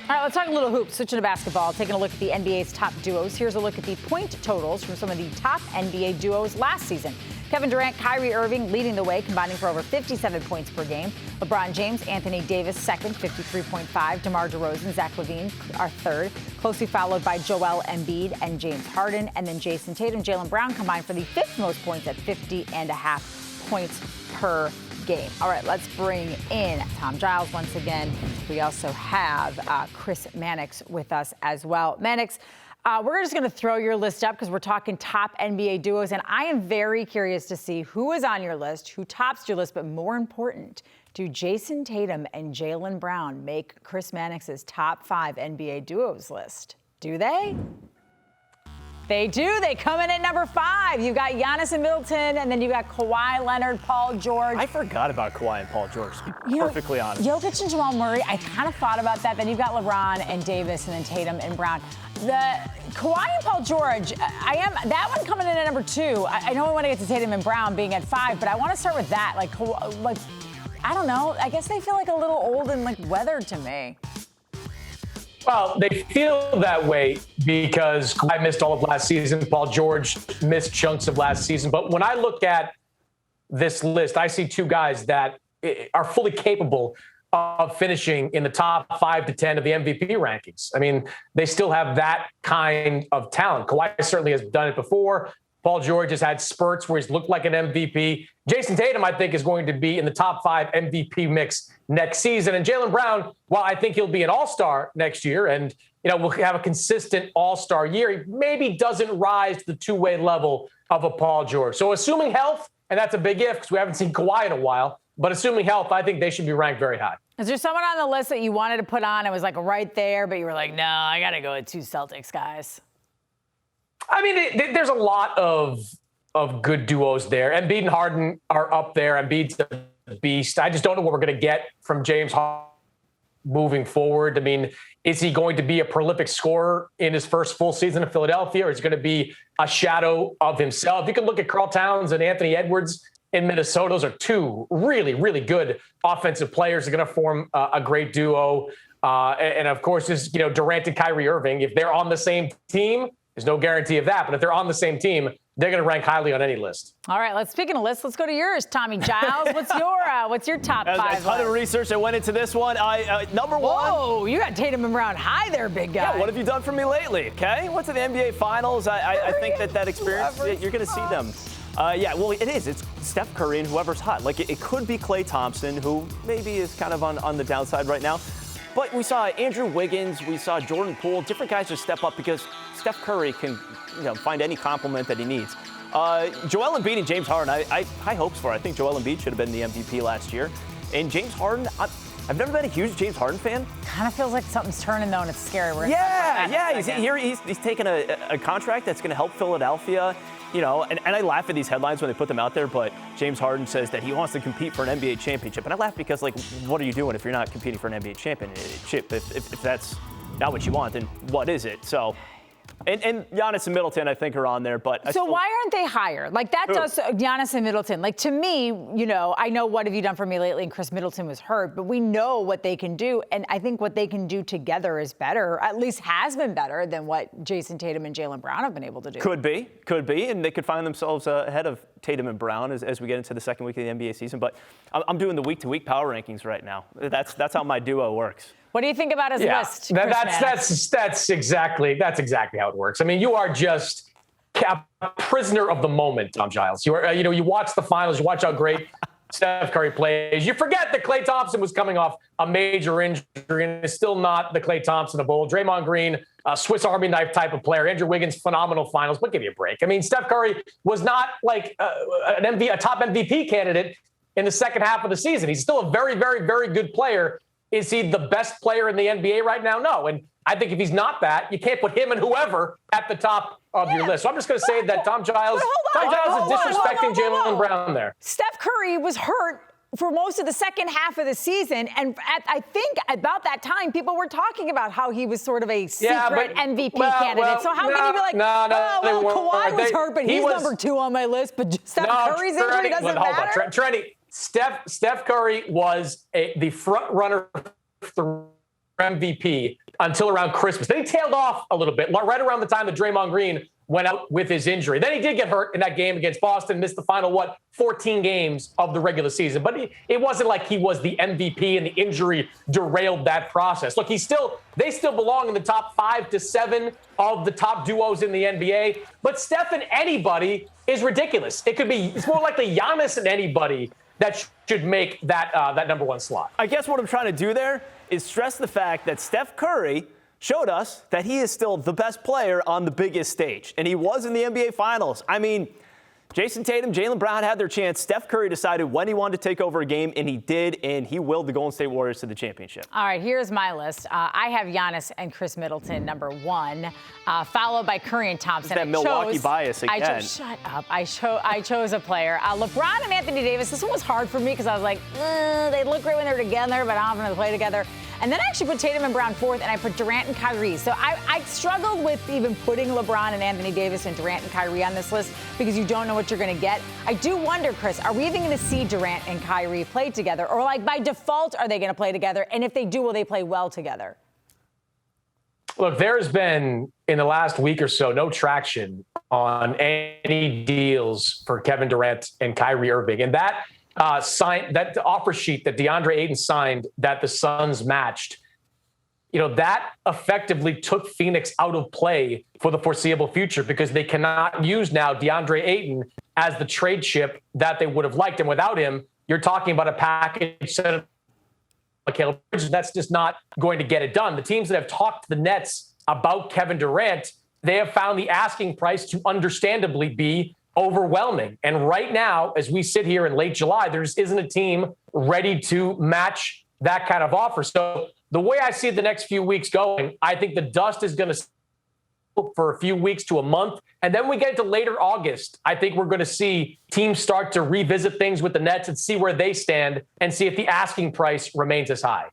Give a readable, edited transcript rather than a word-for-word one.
All right, let's talk a little hoops. Switching to basketball, taking a look at the NBA's top duos. Here's a look at the point totals from some of the top NBA duos last season. Kevin Durant, Kyrie Irving leading the way, combining for over 57 points per game. LeBron James, Anthony Davis second, 53.5. DeMar DeRozan, Zach LaVine are third, closely followed by Joel Embiid and James Harden. And then Jayson Tatum, Jaylen Brown combined for the fifth most points at 50.5 points per game. All right, let's bring in Tom Giles once again. We also have Chris Mannix with us as well. Mannix, we're just going to throw your list up because we're talking top NBA duos, and I am very curious to see who is on your list, who tops your list, but more important, do Jayson Tatum and Jaylen Brown make Chris Mannix's top 5 NBA duos list? Do they? They do. They come in at number 5. You've got Giannis and Middleton, and then you got Kawhi Leonard, Paul George. I forgot about Kawhi and Paul George, to be perfectly honest. Jokic and Jamal Murray, I kind of thought about that. Then you've got LeBron and Davis, and then Tatum and Brown. The Kawhi and Paul George, that one coming in at number 2. I know we want to get to Tatum and Brown being at 5, but I want to start with that. Like, I don't know. I guess they feel like a little old and weathered to me. Well, they feel that way because Kawhi missed all of last season. Paul George missed chunks of last season. But when I look at this list, I see 2 guys that are fully capable of finishing in the top 5 to 10 of the MVP rankings. I mean, they still have that kind of talent. Kawhi certainly has done it before. Paul George has had spurts where he's looked like an MVP. Jayson Tatum, I think, is going to be in the top 5 MVP mix next season. And Jaylen Brown, while I think he'll be an all-star next year and, we'll have a consistent all-star year, he maybe doesn't rise to the two-way level of a Paul George. So assuming health, and that's a big if because we haven't seen Kawhi in a while, but assuming health, I think they should be ranked very high. Is there someone on the list that you wanted to put on? It was right there, but you were like, no, I got to go with 2 Celtics guys. I mean, there's a lot of good duos there. Embiid and Harden are up there. Embiid's a beast. I just don't know what we're going to get from James Harden moving forward. I mean, is he going to be a prolific scorer in his first full season in Philadelphia, or is he going to be a shadow of himself? You can look at Karl Towns and Anthony Edwards in Minnesota. Those are 2 really, really good offensive players. They're going to form a great duo. And of course, is Durant and Kyrie Irving. If they're on the same team, there's no guarantee of that. But if they're on the same team, they're going to rank highly on any list. All right, speaking of lists, let's go to yours, Tommy Giles. What's your top 5? A ton of research that went into this one. Number 1. Whoa, you got Tatum and Brown high there, big guy. Yeah, what have you done for me lately? Okay, went to the NBA Finals. I think that experience, you're going to see them. Well, it is. It's Steph Curry and whoever's hot. It could be Klay Thompson, who maybe is kind of on the downside right now. But we saw Andrew Wiggins, we saw Jordan Poole, different guys just step up because Steph Curry can find any compliment that he needs. Joel Embiid and James Harden, I high hopes for. I think Joel Embiid should have been the MVP last year. And James Harden, I've never been a huge James Harden fan. Kind of feels like something's turning, though, and it's scary. He's taking a contract that's going to help Philadelphia. And I laugh at these headlines when they put them out there, but James Harden says that he wants to compete for an NBA championship. And I laugh because, what are you doing if you're not competing for an NBA championship? If that's not what you want, then what is it? So, and Giannis and Middleton, I think, are on there. But why aren't they higher? Does Giannis and Middleton. To me, I know what have you done for me lately, and Chris Middleton was hurt, but we know what they can do. And I think what they can do together is better, at least has been better than what Jayson Tatum and Jaylen Brown have been able to do. Could be. And they could find themselves ahead of Tatum and Brown as we get into the second week of the NBA season. But I'm doing the week-to-week power rankings right now. That's how my duo works. What do you think about his list? That's exactly how it works. I mean, you are just a prisoner of the moment, Tom Giles. You are, you watch the finals, you watch how great Steph Curry plays. You forget that Klay Thompson was coming off a major injury and is still not the Klay Thompson of old. Draymond Green, a Swiss Army knife type of player. Andrew Wiggins, phenomenal finals. But give me a break. I mean, Steph Curry was not a top MVP candidate in the second half of the season. He's still a very, very, very good player. Is he the best player in the NBA right now? No. And I think if he's not that, you can't put him and whoever at the top of your list. So I'm just going to say that Tom Giles is disrespecting Jaylen Brown there. Steph Curry was hurt for most of the second half of the season. And I think about that time, people were talking about how he was sort of a secret MVP candidate. So how can you be like, Kawhi was hurt, but he's number 2 on my list, but Steph Curry's injury doesn't matter? Trenni, Steph Curry was the front runner for MVP until around Christmas. Then he tailed off a little bit, right around the time that Draymond Green went out with his injury. Then he did get hurt in that game against Boston, missed the final, 14 games of the regular season. But it wasn't like he was the MVP and the injury derailed that process. Look, they still belong in the top 5 to 7 of the top duos in the NBA. But Steph and anybody is ridiculous. It's more likely Giannis and anybody that should make that number one slot. I guess what I'm trying to do there is stress the fact that Steph Curry showed us that he is still the best player on the biggest stage. And he was in the NBA Finals. I mean, Jayson Tatum, Jaylen Brown had their chance. Steph Curry decided when he wanted to take over a game, and he did, and he willed the Golden State Warriors to the championship. All right, here's my list. I have Giannis and Chris Middleton, number 1, followed by Curry and Thompson. That Milwaukee bias again. Shut up. I chose a player. LeBron and Anthony Davis. This one was hard for me because I was like, they look great when they're together, but I don't know if they play together. And then I actually put Tatum and Brown 4th, and I put Durant and Kyrie. So I struggled with even putting LeBron and Anthony Davis and Durant and Kyrie on this list because you don't know what you're going to get. I do wonder, Chris, are we even going to see Durant and Kyrie play together? Or by default, are they going to play together? And if they do, will they play well together? Look, there's been, in the last week or so, no traction on any deals for Kevin Durant and Kyrie Irving. And that offer sheet that DeAndre Ayton signed that the Suns matched, that effectively took Phoenix out of play for the foreseeable future because they cannot use now DeAndre Ayton as the trade chip that they would have liked. And without him, you're talking about a package set of Caleb Bridges. That's just not going to get it done. The teams that have talked to the Nets about Kevin Durant, they have found the asking price to understandably be overwhelming. And right now, as we sit here in late July, there just isn't a team ready to match that kind of offer. So the way I see the next few weeks going, I think the dust is going to for a few weeks to a month. And then we get into later August. I think we're going to see teams start to revisit things with the Nets and see where they stand and see if the asking price remains as high.